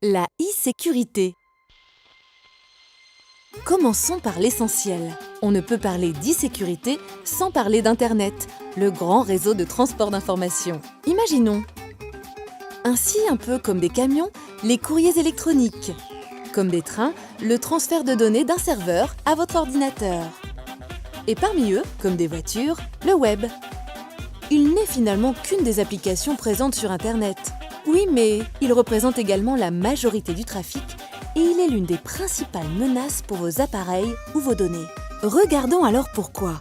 La e-sécurité. Commençons par l'essentiel. On ne peut parler d'e-sécurité sans parler d'Internet, le grand réseau de transport d'informations. Imaginons. Ainsi, un peu comme des camions, les courriers électroniques. Comme des trains, le transfert de données d'un serveur à votre ordinateur. Et parmi eux, comme des voitures, le web. Il n'est finalement qu'une des applications présentes sur Internet. Oui, mais il représente également la majorité du trafic et il est l'une des principales menaces pour vos appareils ou vos données. Regardons alors pourquoi.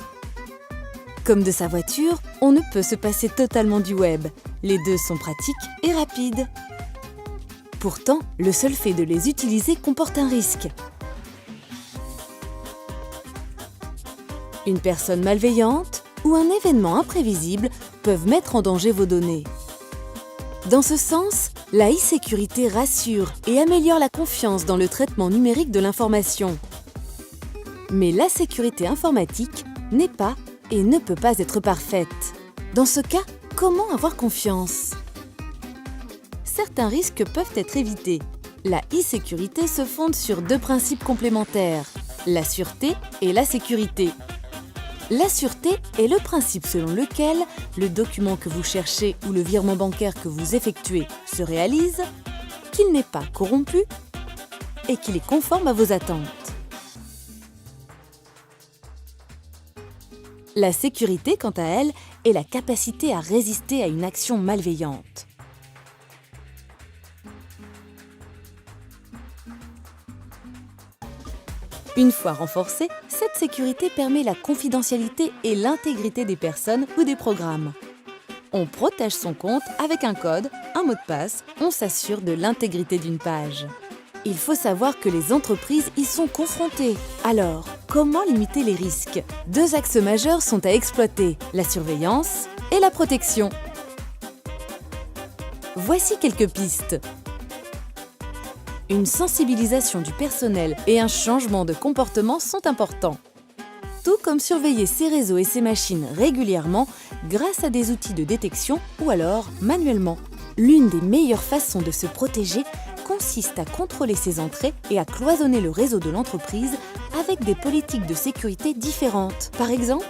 Comme de sa voiture, on ne peut se passer totalement du web. Les deux sont pratiques et rapides. Pourtant, le seul fait de les utiliser comporte un risque. Une personne malveillante ou un événement imprévisible peuvent mettre en danger vos données. Dans ce sens, la e-sécurité rassure et améliore la confiance dans le traitement numérique de l'information. Mais la sécurité informatique n'est pas et ne peut pas être parfaite. Dans ce cas, comment avoir confiance? Certains risques peuvent être évités. La e-sécurité se fonde sur deux principes complémentaires, la sûreté et la sécurité. La sûreté est le principe selon lequel le document que vous cherchez ou le virement bancaire que vous effectuez se réalise, qu'il n'est pas corrompu et qu'il est conforme à vos attentes. La sécurité, quant à elle, est la capacité à résister à une action malveillante. Une fois renforcée, cette sécurité permet la confidentialité et l'intégrité des personnes ou des programmes. On protège son compte avec un code, un mot de passe, on s'assure de l'intégrité d'une page. Il faut savoir que les entreprises y sont confrontées. Alors, comment limiter les risques? Deux axes majeurs sont à exploiter, la surveillance et la protection. Voici quelques pistes. Une sensibilisation du personnel et un changement de comportement sont importants. Tout comme surveiller ses réseaux et ses machines régulièrement grâce à des outils de détection ou alors manuellement. L'une des meilleures façons de se protéger consiste à contrôler ses entrées et à cloisonner le réseau de l'entreprise avec des politiques de sécurité différentes. Par exemple,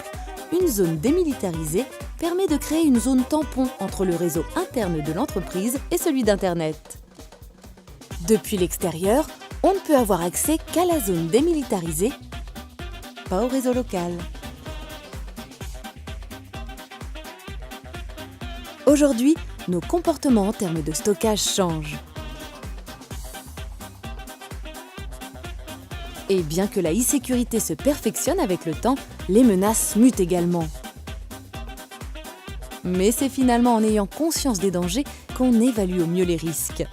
une zone démilitarisée permet de créer une zone tampon entre le réseau interne de l'entreprise et celui d'Internet. Depuis l'extérieur, on ne peut avoir accès qu'à la zone démilitarisée, pas au réseau local. Aujourd'hui, nos comportements en termes de stockage changent. Et bien que la e-sécurité se perfectionne avec le temps, les menaces mutent également. Mais c'est finalement en ayant conscience des dangers qu'on évalue au mieux les risques.